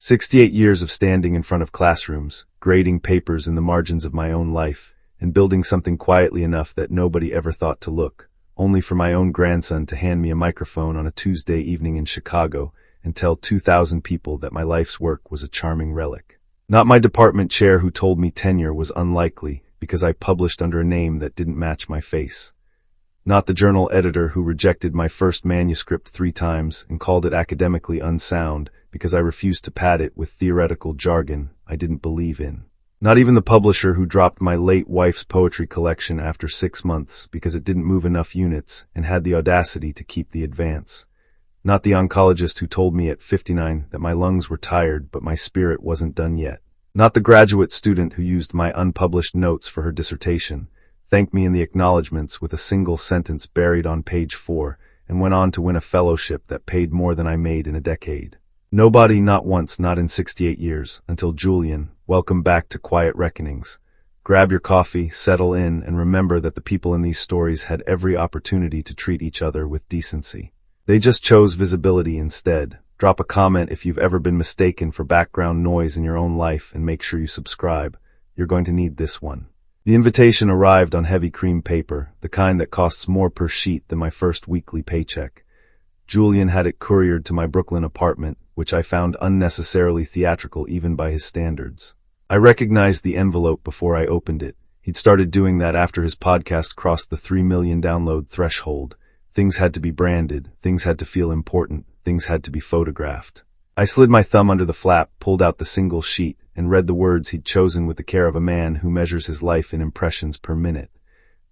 68 years of standing in front of classrooms, grading papers in the margins of my own life, and building something quietly enough that nobody ever thought to look, only for my own grandson to hand me a microphone on a Tuesday evening in Chicago and tell 2,000 people that my life's work was a charming relic. Not my department chair who told me tenure was unlikely because I published under a name that didn't match my face. Not the journal editor who rejected my first manuscript 3 times and called it academically unsound because I refused to pad it with theoretical jargon I didn't believe in. Not even the publisher who dropped my late wife's poetry collection after 6 months because it didn't move enough units and had the audacity to keep the advance. Not the oncologist who told me at 59 that my lungs were tired but my spirit wasn't done yet. Not the graduate student who used my unpublished notes for her dissertation, thanked me in the acknowledgments with a single sentence buried on page 4, and went on to win a fellowship that paid more than I made in a decade. Nobody, not once, not in 68 years, until Julian, welcome back to Quiet Reckonings. Grab your coffee, settle in, and remember that the people in these stories had every opportunity to treat each other with decency. They just chose visibility instead. Drop a comment if you've ever been mistaken for background noise in your own life, and make sure you subscribe. You're going to need this one. The invitation arrived on heavy cream paper, the kind that costs more per sheet than my first weekly paycheck. Julian had it couriered to my Brooklyn apartment, which I found unnecessarily theatrical even by his standards. I recognized the envelope before I opened it. He'd started doing that after his podcast crossed the 3 million download threshold. Things had to be branded, things had to feel important, things had to be photographed. I slid my thumb under the flap, pulled out the single sheet, and read the words he'd chosen with the care of a man who measures his life in impressions per minute.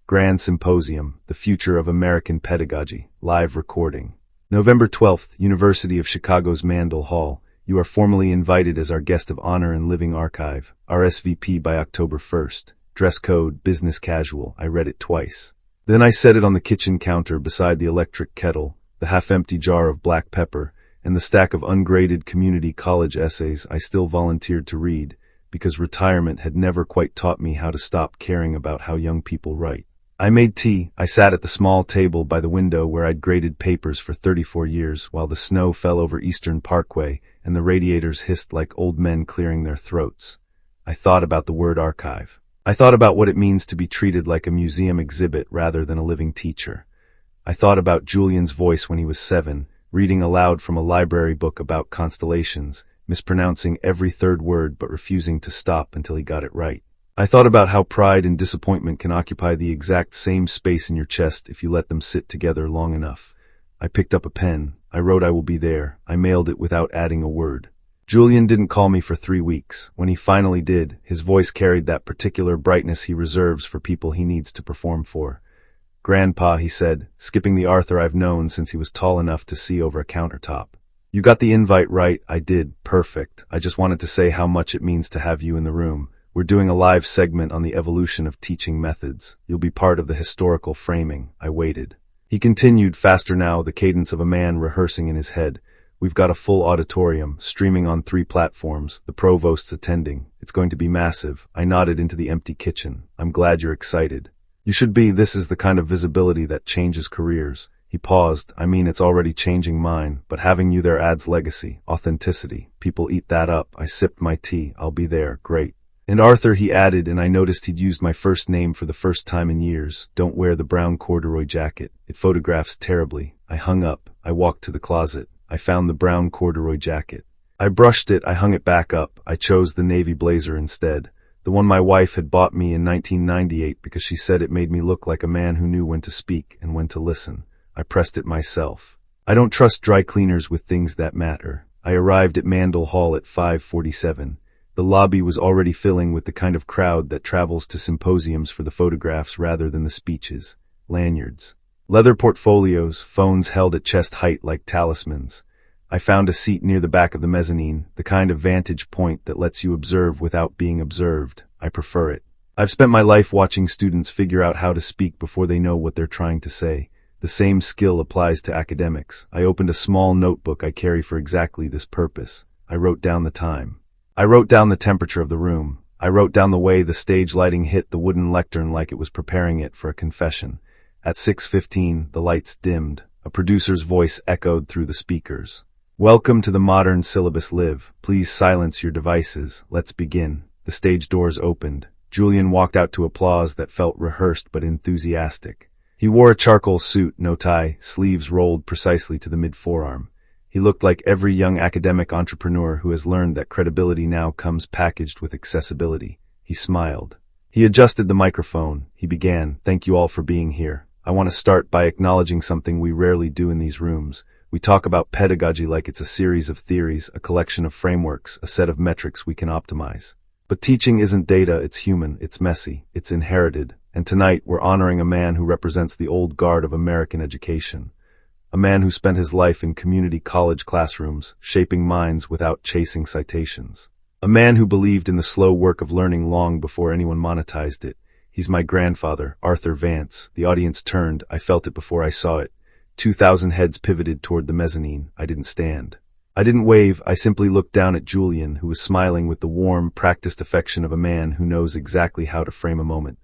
Grand Symposium, The Future of American Pedagogy, live recording. November 12th, University of Chicago's Mandel Hall. You are formally invited as our guest of honor and living archive. RSVP by October 1st. Dress code, business casual. I read it twice. Then I set it on the kitchen counter beside the electric kettle, the half-empty jar of black pepper, and the stack of ungraded community college essays I still volunteered to read, because retirement had never quite taught me how to stop caring about how young people write. I made tea. I sat at the small table by the window where I'd graded papers for 34 years while the snow fell over Eastern Parkway and the radiators hissed like old men clearing their throats. I thought about the word archive. I thought about what it means to be treated like a museum exhibit rather than a living teacher. I thought about Julian's voice when he was 7, reading aloud from a library book about constellations, mispronouncing every third word but refusing to stop until he got it right. I thought about how pride and disappointment can occupy the exact same space in your chest if you let them sit together long enough. I picked up a pen. I wrote I will be there. I mailed it without adding a word. Julian didn't call me for 3 weeks. When he finally did, his voice carried that particular brightness he reserves for people he needs to perform for. Grandpa, he said, skipping the Arthur I've known since he was tall enough to see over a countertop. You got the invite right. I did. Perfect. I just wanted to say how much it means to have you in the room. We're doing a live segment on the evolution of teaching methods. You'll be part of the historical framing. I waited. He continued, faster now, the cadence of a man rehearsing in his head. We've got a full auditorium, streaming on 3 platforms, the provost's attending. It's going to be massive. I nodded into the empty kitchen. I'm glad you're excited. You should be. This is the kind of visibility that changes careers. He paused. I mean, it's already changing mine, but having you there adds legacy, authenticity. People eat that up. I sipped my tea. I'll be there. Great. And Arthur, he added, and I noticed he'd used my first name for the first time in years. Don't wear the brown corduroy jacket. It photographs terribly. I hung up. I walked to the closet. I found the brown corduroy jacket. I brushed it. I hung it back up. I chose the navy blazer instead. The one my wife had bought me in 1998 because she said it made me look like a man who knew when to speak and when to listen. I pressed it myself. I don't trust dry cleaners with things that matter. I arrived at Mandel Hall at 5:47. The lobby was already filling with the kind of crowd that travels to symposiums for the photographs rather than the speeches. Lanyards. Leather portfolios, phones held at chest height like talismans. I found a seat near the back of the mezzanine, the kind of vantage point that lets you observe without being observed. I prefer it. I've spent my life watching students figure out how to speak before they know what they're trying to say. The same skill applies to academics. I opened a small notebook I carry for exactly this purpose. I wrote down the time. I wrote down the temperature of the room. I wrote down the way the stage lighting hit the wooden lectern like it was preparing it for a confession. At 6:15, the lights dimmed. A producer's voice echoed through the speakers. Welcome to the modern syllabus live. Please silence your devices. Let's begin. The stage doors opened. Julian walked out to applause that felt rehearsed but enthusiastic. He wore a charcoal suit, no tie, sleeves rolled precisely to the mid-forearm. He looked like every young academic entrepreneur who has learned that credibility now comes packaged with accessibility. He smiled. He adjusted the microphone. He began, "Thank you all for being here. I want to start by acknowledging something we rarely do in these rooms. We talk about pedagogy like it's a series of theories, a collection of frameworks, a set of metrics we can optimize. But teaching isn't data, it's human, it's messy, it's inherited. And tonight we're honoring a man who represents the old guard of American education. A man who spent his life in community college classrooms, shaping minds without chasing citations. A man who believed in the slow work of learning long before anyone monetized it. He's my grandfather, Arthur Vance." The audience turned. I felt it before I saw it. 2,000 heads pivoted toward the mezzanine. I didn't stand. I didn't wave. I simply looked down at Julian, who was smiling with the warm, practiced affection of a man who knows exactly how to frame a moment.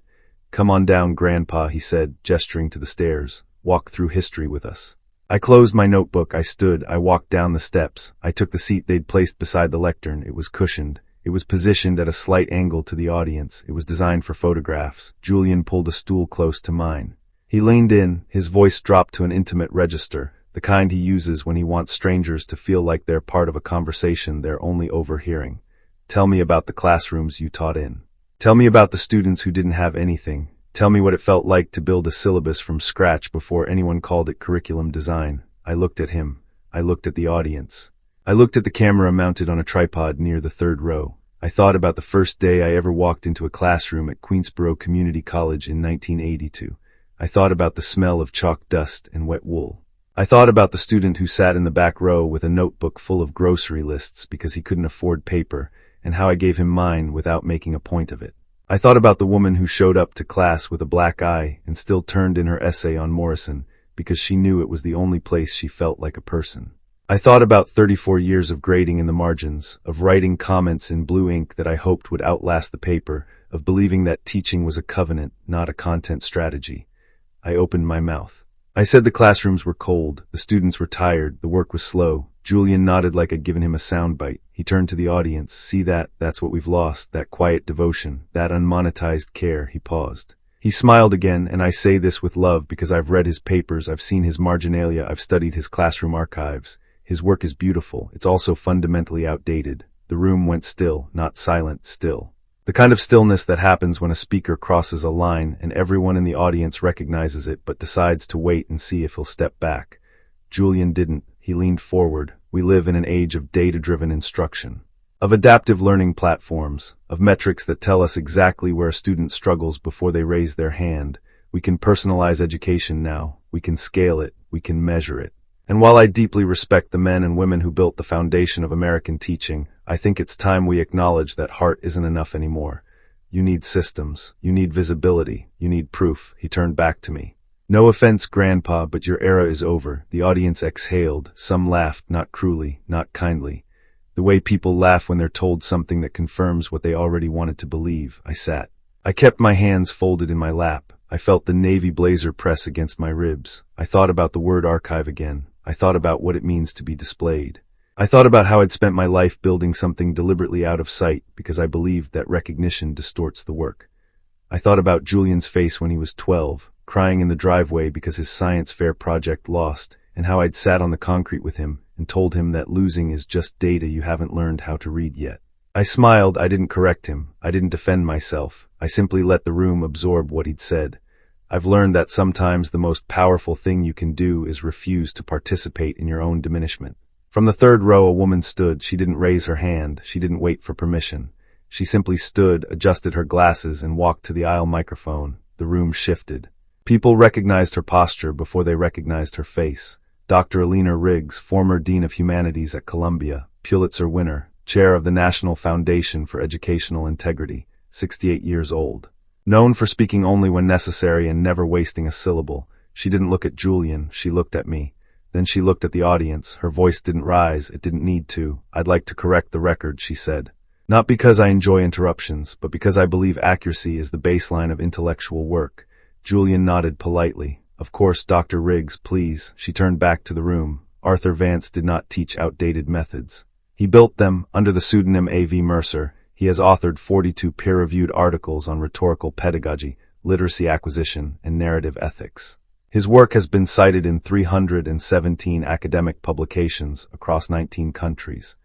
"Come on down, Grandpa," he said, gesturing to the stairs. "Walk through history with us." I closed my notebook. I stood. I walked down the steps. I took the seat they'd placed beside the lectern. It was cushioned. It was positioned at a slight angle to the audience. It was designed for photographs. Julian pulled a stool close to mine. He leaned in. His voice dropped to an intimate register, the kind he uses when he wants strangers to feel like they're part of a conversation they're only overhearing. "Tell me about the classrooms you taught in. Tell me about the students who didn't have anything. Tell me what it felt like to build a syllabus from scratch before anyone called it curriculum design." I looked at him. I looked at the audience. I looked at the camera mounted on a tripod near the third row. I thought about the first day I ever walked into a classroom at Queensborough Community College in 1982. I thought about the smell of chalk dust and wet wool. I thought about the student who sat in the back row with a notebook full of grocery lists because he couldn't afford paper, and how I gave him mine without making a point of it. I thought about the woman who showed up to class with a black eye and still turned in her essay on Morrison because she knew it was the only place she felt like a person. I thought about 34 years of grading in the margins, of writing comments in blue ink that I hoped would outlast the paper, of believing that teaching was a covenant, not a content strategy. I opened my mouth. I said the classrooms were cold, the students were tired, the work was slow. Julian nodded like I'd given him a soundbite. He turned to the audience. "See that? That's what we've lost, that quiet devotion, that unmonetized care." He paused. He smiled again, and I say this with love because I've read his papers, I've seen his marginalia, I've studied his classroom archives. His work is beautiful. It's also fundamentally outdated. The room went still, not silent, still. The kind of stillness that happens when a speaker crosses a line and everyone in the audience recognizes it but decides to wait and see if he'll step back. Julian didn't. He leaned forward. We live in an age of data-driven instruction, of adaptive learning platforms, of metrics that tell us exactly where a student struggles before they raise their hand. We can personalize education now. We can scale it. We can measure it. And while I deeply respect the men and women who built the foundation of American teaching, I think it's time we acknowledge that heart isn't enough anymore. You need systems. You need visibility. You need proof. He turned back to me. "No offense, Grandpa, but your era is over." The audience exhaled. Some laughed, not cruelly, not kindly. The way people laugh when they're told something that confirms what they already wanted to believe. I sat. I kept my hands folded in my lap. I felt the navy blazer press against my ribs. I thought about the word archive again. I thought about what it means to be displayed. I thought about how I'd spent my life building something deliberately out of sight because I believed that recognition distorts the work. I thought about Julian's face when he was 12, crying in the driveway because his science fair project lost, and how I'd sat on the concrete with him and told him that losing is just data you haven't learned how to read yet. I smiled. I didn't correct him. I didn't defend myself. I simply let the room absorb what he'd said. I've learned that sometimes the most powerful thing you can do is refuse to participate in your own diminishment. From the third row, a woman stood. She didn't raise her hand. She didn't wait for permission. She simply stood, adjusted her glasses, and walked to the aisle microphone. The room shifted. People recognized her posture before they recognized her face. Dr. Alina Riggs, former Dean of Humanities at Columbia, Pulitzer winner, chair of the National Foundation for Educational Integrity, 68 years old. Known for speaking only when necessary and never wasting a syllable, she didn't look at Julian, she looked at me. Then she looked at the audience. Her voice didn't rise, it didn't need to. "I'd like to correct the record," she said. "Not because I enjoy interruptions, but because I believe accuracy is the baseline of intellectual work." Julian nodded politely. "Of course, Dr. Riggs, please." She turned back to the room. Arthur Vance did not teach outdated methods. He built them under the pseudonym A.V. Mercer. He has authored 42 peer-reviewed articles on rhetorical pedagogy, literacy acquisition, and narrative ethics. His work has been cited in 317 academic publications across 19 countries.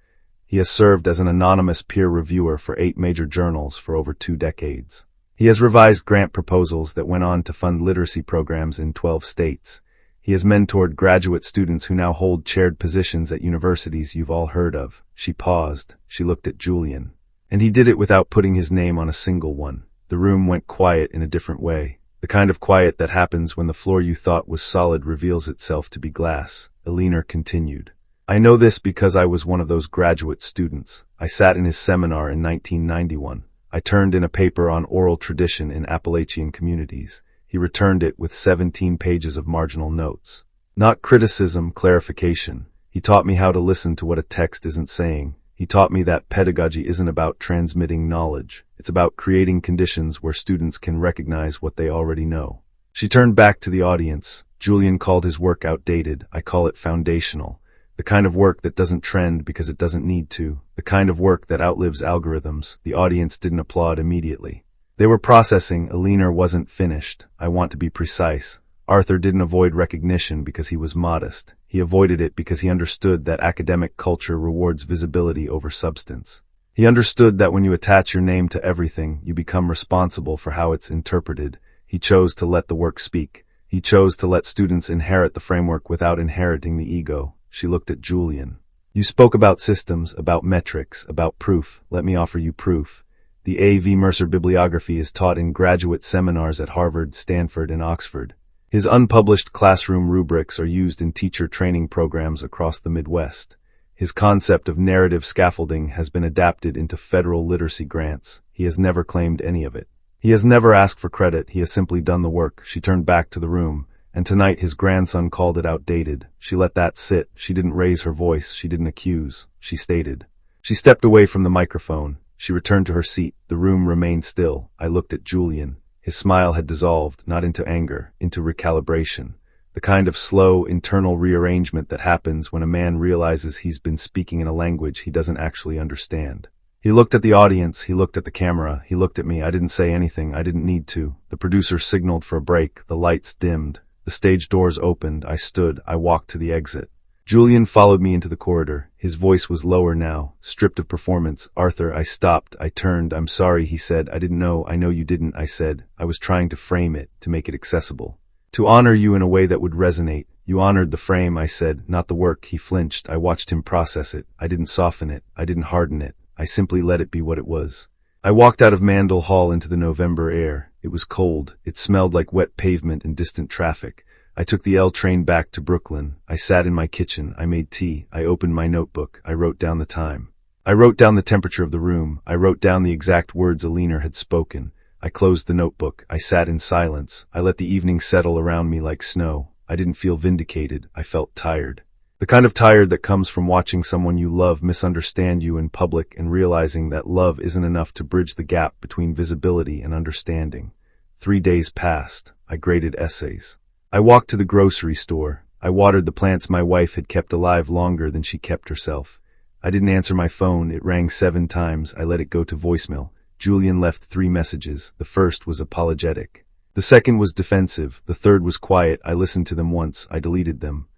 He has served as an anonymous peer reviewer for 8 major journals for over 2 decades. He has revised grant proposals that went on to fund literacy programs in 12 states. He has mentored graduate students who now hold chaired positions at universities you've all heard of. She paused. She looked at Julian. And he did it without putting his name on a single one. The room went quiet in a different way. The kind of quiet that happens when the floor you thought was solid reveals itself to be glass. Alina continued. I know this because I was one of those graduate students. I sat in his seminar in 1991. I turned in a paper on oral tradition in Appalachian communities. He returned it with 17 pages of marginal notes. Not criticism, clarification. He taught me how to listen to what a text isn't saying. He taught me that pedagogy isn't about transmitting knowledge. It's about creating conditions where students can recognize what they already know. She turned back to the audience. Julian called his work outdated. I call it foundational. The kind of work that doesn't trend because it doesn't need to. The kind of work that outlives algorithms. The audience didn't applaud immediately. They were processing. Alina wasn't finished. I want to be precise. Arthur didn't avoid recognition because he was modest. He avoided it because he understood that academic culture rewards visibility over substance. He understood that when you attach your name to everything, you become responsible for how it's interpreted. He chose to let the work speak. He chose to let students inherit the framework without inheriting the ego. She looked at Julian. You spoke about systems, about metrics, about proof. Let me offer you proof. The A.V. Mercer bibliography is taught in graduate seminars at Harvard, Stanford, and Oxford. His unpublished classroom rubrics are used in teacher training programs across the Midwest. His concept of narrative scaffolding has been adapted into federal literacy grants. He has never claimed any of it. He has never asked for credit. He has simply done the work. She turned back to the room. And tonight his grandson called it outdated. She let that sit. She didn't raise her voice. She didn't accuse. She stated. She stepped away from the microphone. She returned to her seat. The room remained still. I looked at Julian. His smile had dissolved, not into anger, into recalibration. The kind of slow, internal rearrangement that happens when a man realizes he's been speaking in a language he doesn't actually understand. He looked at the audience, he looked at the camera, he looked at me. I didn't say anything. I didn't need to. The producer signaled for a break. The lights dimmed. The stage doors opened. I stood. I walked to the exit. Julian followed me into the corridor. His voice was lower now, stripped of performance. Arthur, I stopped. I turned. I'm sorry, he said. I didn't know. I know you didn't, I said. I was trying to frame it, to make it accessible. To honor you in a way that would resonate. You honored the frame, I said, not the work. He flinched. I watched him process it. I didn't soften it. I didn't harden it. I simply let it be what it was. I walked out of Mandel Hall into the November air. It was cold. It smelled like wet pavement and distant traffic. I took the L train back to Brooklyn. I sat in my kitchen. I made tea. I opened my notebook. I wrote down the time. I wrote down the temperature of the room. I wrote down the exact words Alina had spoken. I closed the notebook. I sat in silence. I let the evening settle around me like snow. I didn't feel vindicated. I felt tired. The kind of tired that comes from watching someone you love misunderstand you in public and realizing that love isn't enough to bridge the gap between visibility and understanding. 3 days passed. I graded essays. I walked to the grocery store. I watered the plants my wife had kept alive longer than she kept herself. I didn't answer my phone. It rang 7 times. I let it go to voicemail. Julian left 3 messages. The first was apologetic. The second was defensive. The third was quiet. I listened to them once. I deleted them.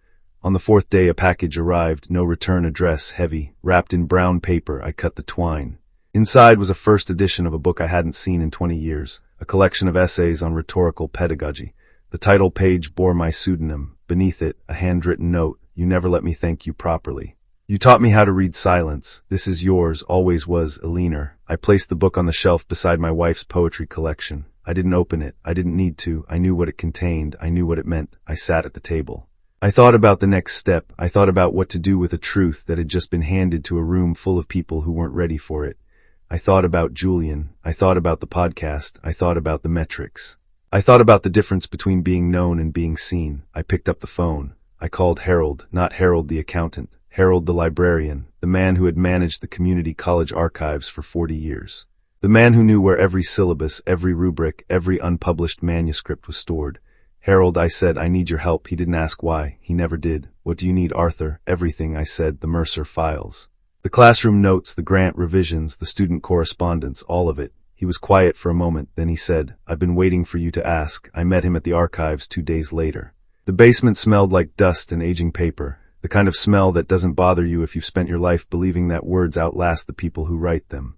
On the 4th day, a package arrived. No return address, heavy. Wrapped in brown paper, I cut the twine. Inside was a first edition of a book I hadn't seen in 20 years, a collection of essays on rhetorical pedagogy. The title page bore my pseudonym. Beneath it, a handwritten note. You never let me thank you properly. You taught me how to read silence. This is yours, always was, Alina. I placed the book on the shelf beside my wife's poetry collection. I didn't open it. I didn't need to. I knew what it contained. I knew what it meant. I sat at the table. I thought about the next step. I thought about what to do with a truth that had just been handed to a room full of people who weren't ready for it. I thought about Julian. I thought about the podcast. I thought about the metrics. I thought about the difference between being known and being seen. I picked up the phone. I called Harold, not Harold the accountant, Harold the librarian, the man who had managed the community college archives for 40 years. The man who knew where every syllabus, every rubric, every unpublished manuscript was stored. Harold, I said, I need your help. He didn't ask why. He never did. What do you need, Arthur? Everything, I said, the Mercer files. The classroom notes, the grant revisions, the student correspondence, all of it. He was quiet for a moment, then he said, I've been waiting for you to ask. I met him at the archives 2 days later. The basement smelled like dust and aging paper, the kind of smell that doesn't bother you if you've spent your life believing that words outlast the people who write them.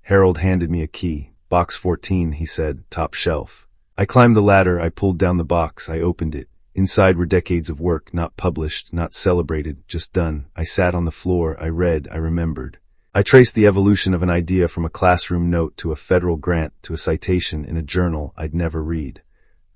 Harold handed me a key. Box 14, he said, top shelf. I climbed the ladder, I pulled down the box, I opened it. Inside were decades of work, not published, not celebrated, just done. I sat on the floor, I read, I remembered. I traced the evolution of an idea from a classroom note to a federal grant to a citation in a journal I'd never read.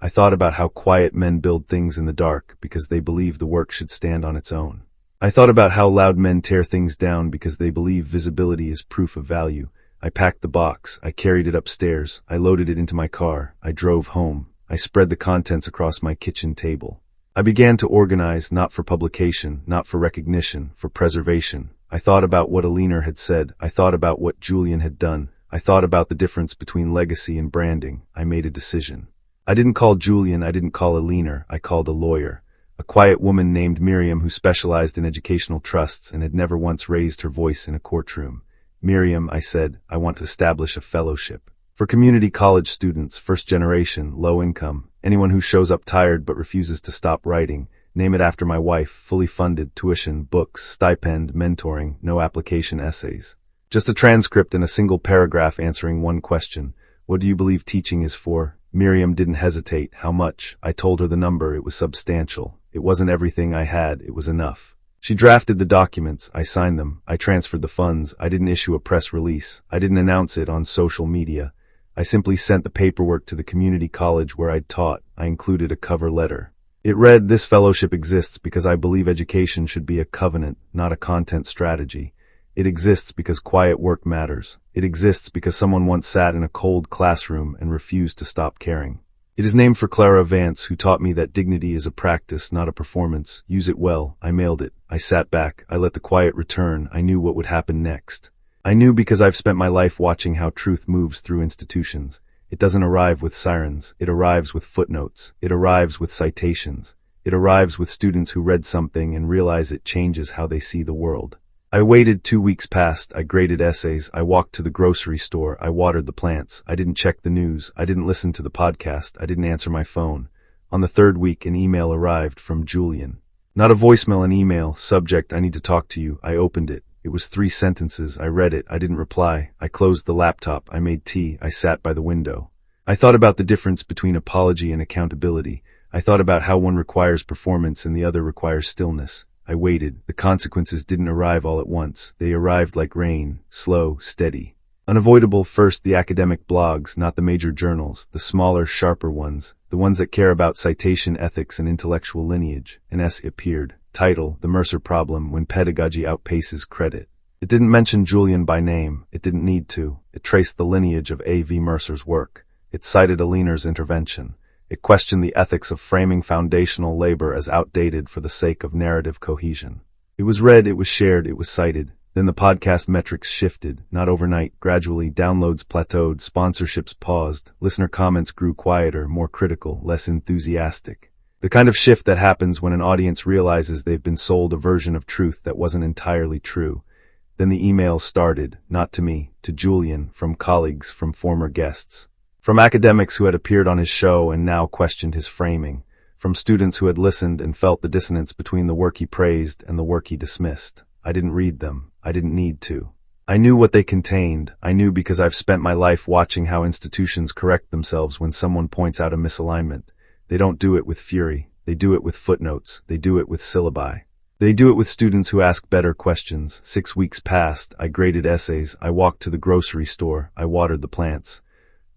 I thought about how quiet men build things in the dark because they believe the work should stand on its own. I thought about how loud men tear things down because they believe visibility is proof of value. I packed the box, I carried it upstairs, I loaded it into my car, I drove home, I spread the contents across my kitchen table. I began to organize, not for publication, not for recognition, for preservation. I thought about what Alina had said, I thought about what Julian had done, I thought about the difference between legacy and branding. I made a decision. I didn't call Julian, I didn't call Alina, I called a lawyer. A quiet woman named Miriam who specialized in educational trusts and had never once raised her voice in a courtroom. Miriam, I said, I want to establish a fellowship. For community college students, first generation, low income, anyone who shows up tired but refuses to stop writing, name it after my wife, fully funded, tuition, books, stipend, mentoring, no application essays. Just a transcript and a single paragraph answering one question. What do you believe teaching is for? Miriam didn't hesitate. How much? I told her the number. It was substantial. It wasn't everything I had. It was enough. She drafted the documents, I signed them, I transferred the funds, I didn't issue a press release, I didn't announce it on social media. I simply sent the paperwork to the community college where I'd taught. I included a cover letter. It read, this fellowship exists because I believe education should be a covenant, not a content strategy. It exists because quiet work matters. It exists because someone once sat in a cold classroom and refused to stop caring. It is named for Clara Vance, who taught me that dignity is a practice, not a performance. Use it well. I mailed it. I sat back. I let the quiet return. I knew what would happen next. I knew because I've spent my life watching how truth moves through institutions. It doesn't arrive with sirens. It arrives with footnotes. It arrives with citations. It arrives with students who read something and realize it changes how they see the world. I waited. 2 weeks passed. I graded essays. I walked to the grocery store. I watered the plants. I didn't check the news. I didn't listen to the podcast. I didn't answer my phone. On the 3rd week, an email arrived from Julian. Not a voicemail, an email. Subject, I need to talk to you. I opened it. It was 3 sentences. I read it. I didn't reply. I closed the laptop. I made tea. I sat by the window. I thought about the difference between apology and accountability. I thought about how one requires performance and the other requires stillness. I waited. The consequences didn't arrive all at once. They arrived like rain, slow, steady. Unavoidable. First, the academic blogs, not the major journals, the smaller, sharper ones, the ones that care about citation ethics and intellectual lineage. An essay appeared. Title, The Mercer Problem, When Pedagogy Outpaces Credit. It didn't mention Julian by name. It didn't need to. It traced the lineage of A.V. Mercer's work. It cited Alina's intervention. It questioned the ethics of framing foundational labor as outdated for the sake of narrative cohesion. It was read, it was shared, it was cited. Then the podcast metrics shifted, not overnight, gradually. Downloads plateaued, sponsorships paused, listener comments grew quieter, more critical, less enthusiastic. The kind of shift that happens when an audience realizes they've been sold a version of truth that wasn't entirely true. Then the emails started, not to me, to Julian, from colleagues, from former guests. From academics who had appeared on his show and now questioned his framing. From students who had listened and felt the dissonance between the work he praised and the work he dismissed. I didn't read them. I didn't need to. I knew what they contained. I knew because I've spent my life watching how institutions correct themselves when someone points out a misalignment. They don't do it with fury. They do it with footnotes. They do it with syllabi. They do it with students who ask better questions. 6 weeks passed. I graded essays. I walked to the grocery store. I watered the plants.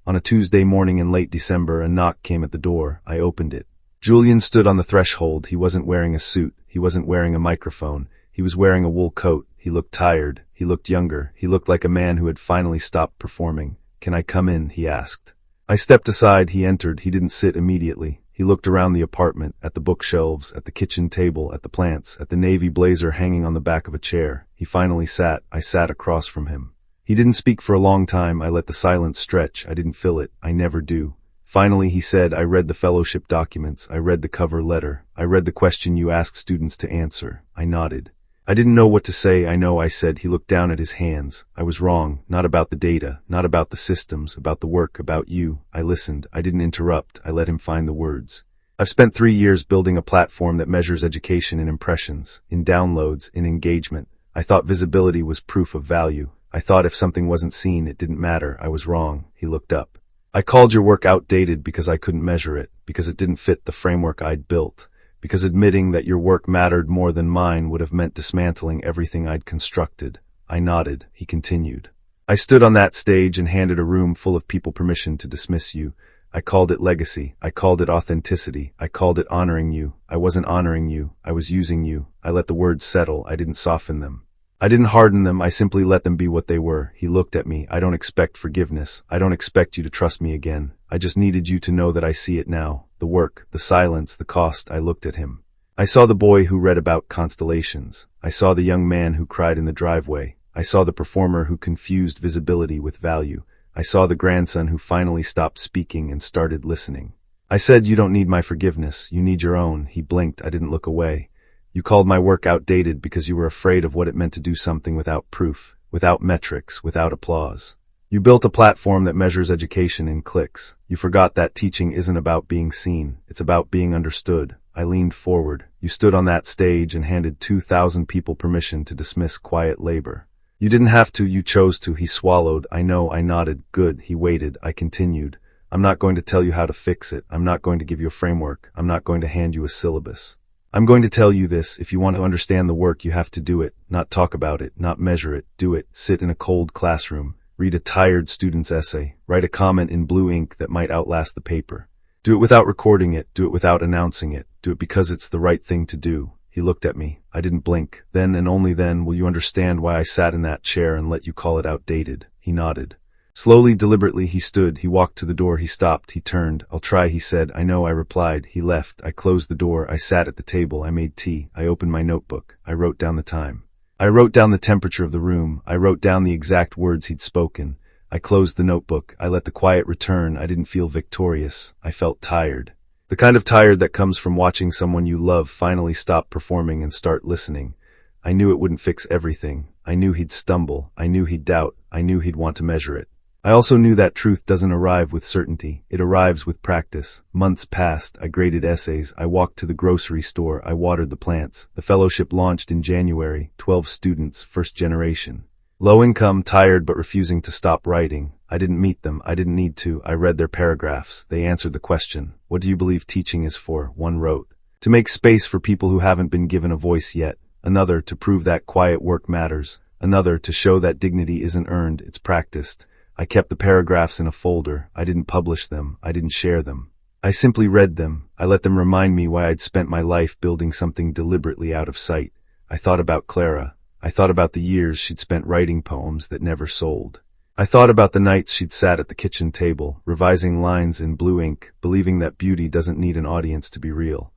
On a Tuesday morning in late December, a knock came at the door. I opened it. Julian stood on the threshold. He wasn't wearing a suit. He wasn't wearing a microphone. He was wearing a wool coat. He looked tired. He looked younger. He looked like a man who had finally stopped performing. "Can I come in?" he asked. I stepped aside. He entered. He didn't sit immediately. He looked around the apartment, at the bookshelves, at the kitchen table, at the plants, at the navy blazer hanging on the back of a chair. He finally sat. I sat across from him. He didn't speak for a long time. I let the silence stretch. I didn't fill it. I never do. Finally, he said, I read the fellowship documents, I read the cover letter, I read the question you asked students to answer. I nodded. I didn't know what to say. I said. He looked down at his hands. I was wrong, not about the data, not about the systems, about the work, about you. I listened. I didn't interrupt. I let him find the words. I've spent 3 years building a platform that measures education in impressions, in downloads, in engagement. I thought visibility was proof of value. I thought if something wasn't seen, it didn't matter. I was wrong. He looked up. I called your work outdated because I couldn't measure it, because it didn't fit the framework I'd built, because admitting that your work mattered more than mine would have meant dismantling everything I'd constructed. I nodded. He continued. I stood on that stage and handed a room full of people permission to dismiss you. I called it legacy. I called it authenticity. I called it honoring you. I wasn't honoring you. I was using you. I let the words settle. I didn't soften them. I didn't harden them. I simply let them be what they were. He looked at me. I don't expect forgiveness. I don't expect you to trust me again. I just needed you to know that I see it now. The work, the silence, the cost. I looked at him. I saw the boy who read about constellations. I saw the young man who cried in the driveway. I saw the performer who confused visibility with value. I saw the grandson who finally stopped speaking and started listening. I said, you don't need my forgiveness. You need your own. He blinked. I didn't look away. You called my work outdated because you were afraid of what it meant to do something without proof, without metrics, without applause. You built a platform that measures education in clicks. You forgot that teaching isn't about being seen. It's about being understood. I leaned forward. You stood on that stage and handed 2,000 people permission to dismiss quiet labor. You didn't have to, you chose to. He swallowed. I know. I nodded. Good. He waited. I continued. I'm not going to tell you how to fix it. I'm not going to give you a framework. I'm not going to hand you a syllabus. I'm going to tell you this. If you want to understand the work, you have to do it, not talk about it, not measure it. Do it. Sit in a cold classroom. Read a tired student's essay. Write a comment in blue ink that might outlast the paper. Do it without recording it. Do it without announcing it. Do it because it's the right thing to do. He looked at me. I didn't blink. Then and only then will you understand why I sat in that chair and let you call it outdated. He nodded. Slowly, deliberately, he stood. He walked to the door. He stopped. He turned. I'll try, he said. I know, I replied. He left. I closed the door. I sat at the table. I made tea. I opened my notebook. I wrote down the time. I wrote down the temperature of the room. I wrote down the exact words he'd spoken. I closed the notebook. I let the quiet return. I didn't feel victorious. I felt tired. The kind of tired that comes from watching someone you love finally stop performing and start listening. I knew it wouldn't fix everything. I knew he'd stumble. I knew he'd doubt. I knew he'd want to measure it. I also knew that truth doesn't arrive with certainty. It arrives with practice. Months passed. I graded essays. I walked to the grocery store. I watered the plants. The fellowship launched in January. 12 students, first generation. Low income, tired but refusing to stop writing. I didn't meet them. I didn't need to. I read their paragraphs. They answered the question. What do you believe teaching is for? One wrote. To make space for people who haven't been given a voice yet. Another, to prove that quiet work matters. Another, to show that dignity isn't earned, it's practiced. I kept the paragraphs in a folder. I didn't publish them. I didn't share them. I simply read them. I let them remind me why I'd spent my life building something deliberately out of sight. I thought about Clara. I thought about the years she'd spent writing poems that never sold. I thought about the nights she'd sat at the kitchen table, revising lines in blue ink, believing that beauty doesn't need an audience to be real.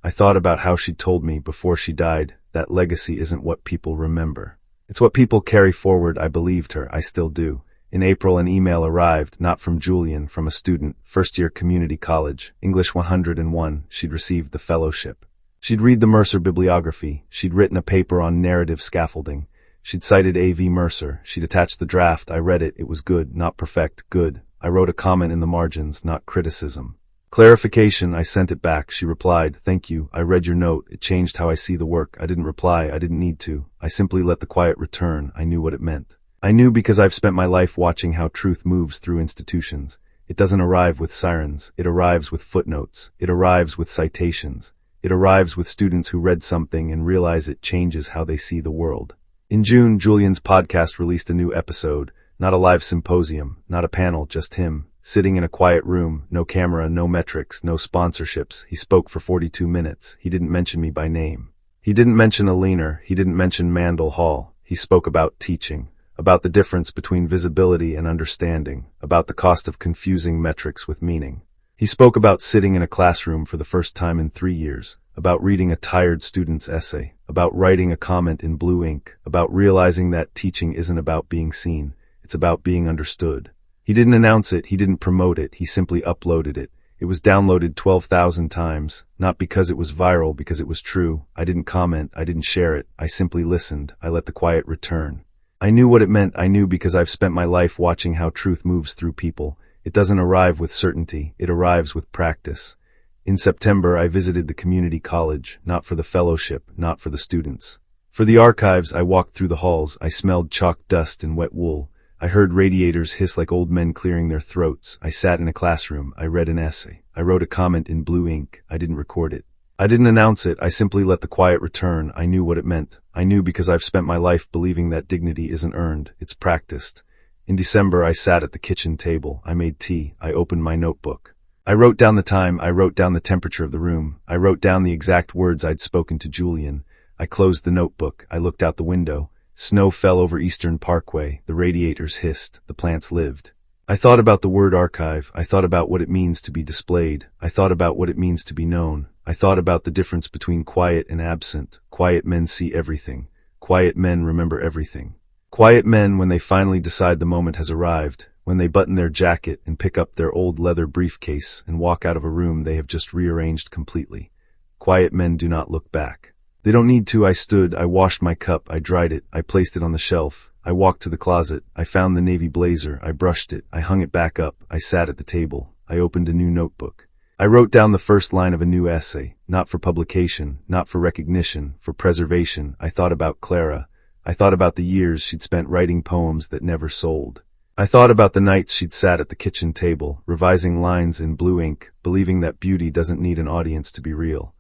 I thought about how she'd told me before she died that legacy isn't what people remember. It's what people carry forward. I believed her. I still do. In April, an email arrived, not from Julian, from a student, first-year community college, English 101. She'd received the fellowship. She'd read the Mercer bibliography. She'd written a paper on narrative scaffolding. She'd cited A.V. Mercer. She'd attached the draft. I read it. It was good, not perfect, good. I wrote a comment in the margins, not criticism. Clarification. I sent it back. She replied, thank you. I read your note. It changed how I see the work. I didn't reply. I didn't need to. I simply let the quiet return. I knew what it meant. I knew because I've spent my life watching how truth moves through institutions. It doesn't arrive with sirens. It arrives with footnotes. It arrives with citations. It arrives with students who read something and realize it changes how they see the world. In June, Julian's podcast released a new episode. Not a live symposium, not a panel, just him. Sitting in a quiet room, no camera, no metrics, no sponsorships. He spoke for 42 minutes. He didn't mention me by name. He didn't mention Aliner. He didn't mention Mandel Hall. He spoke about teaching. About the difference between visibility and understanding, about the cost of confusing metrics with meaning. He spoke about sitting in a classroom for the first time in 3 years, about reading a tired student's essay, about writing a comment in blue ink, about realizing that teaching isn't about being seen, it's about being understood. He didn't announce it, he didn't promote it, he simply uploaded it. It was downloaded 12,000 times, not because it was viral, because it was true. I didn't comment, I didn't share it, I simply listened, I let the quiet return. I knew what it meant, I knew because I've spent my life watching how truth moves through people. It doesn't arrive with certainty, it arrives with practice. In September, I visited the community college, not for the fellowship, not for the students. For the archives, I walked through the halls, I smelled chalk dust and wet wool. I heard radiators hiss like old men clearing their throats. I sat in a classroom, I read an essay. I wrote a comment in blue ink, I didn't record it. I didn't announce it, I simply let the quiet return. I knew what it meant. I knew because I've spent my life believing that dignity isn't earned, it's practiced. In December, I sat at the kitchen table, I made tea, I opened my notebook. I wrote down the time, I wrote down the temperature of the room, I wrote down the exact words I'd spoken to Julian. I closed the notebook, I looked out the window. Snow fell over Eastern Parkway, the radiators hissed, the plants lived. I thought about the word archive, I thought about what it means to be displayed, I thought about what it means to be known, I thought about the difference between quiet and absent. Quiet men see everything. Quiet men remember everything. Quiet men, when they finally decide the moment has arrived, when they button their jacket and pick up their old leather briefcase and walk out of a room they have just rearranged completely. Quiet men do not look back. They don't need to. I stood, I washed my cup, I dried it, I placed it on the shelf. I walked to the closet, I found the navy blazer, I brushed it, I hung it back up, I sat at the table, I opened a new notebook. I wrote down the first line of a new essay, not for publication, not for recognition, for preservation. I thought about Clara. I thought about the years she'd spent writing poems that never sold. I thought about the nights she'd sat at the kitchen table, revising lines in blue ink, believing that beauty doesn't need an audience to be real.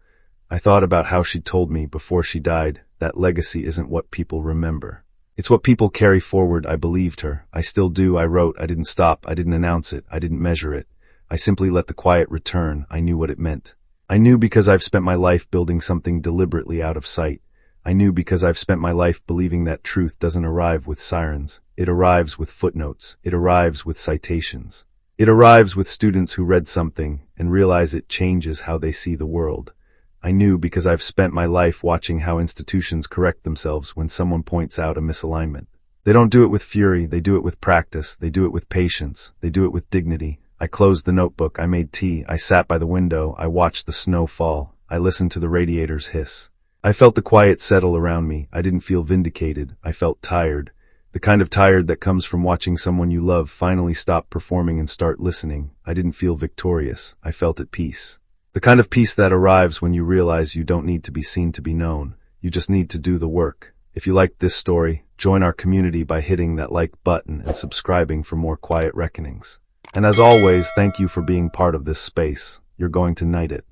I thought about how she'd told me before she died that legacy isn't what people remember. It's what people carry forward. I believed her. I still do. I wrote. I didn't stop. I didn't announce it. I didn't measure it. I simply let the quiet return. I knew what it meant. I knew because I've spent my life building something deliberately out of sight. I knew because I've spent my life believing that truth doesn't arrive with sirens. It arrives with footnotes. It arrives with citations. It arrives with students who read something and realize it changes how they see the world. I knew because I've spent my life watching how institutions correct themselves when someone points out a misalignment. They don't do it with fury, they do it with practice, they do it with patience, they do it with dignity. I closed the notebook, I made tea, I sat by the window, I watched the snow fall, I listened to the radiators hiss. I felt the quiet settle around me. I didn't feel vindicated, I felt tired. The kind of tired that comes from watching someone you love finally stop performing and start listening. I didn't feel victorious, I felt at peace. The kind of peace that arrives when you realize you don't need to be seen to be known. You just need to do the work. If you liked this story, join our community by hitting that like button and subscribing for more quiet reckonings. And as always, thank you for being part of this space. You're going to night it.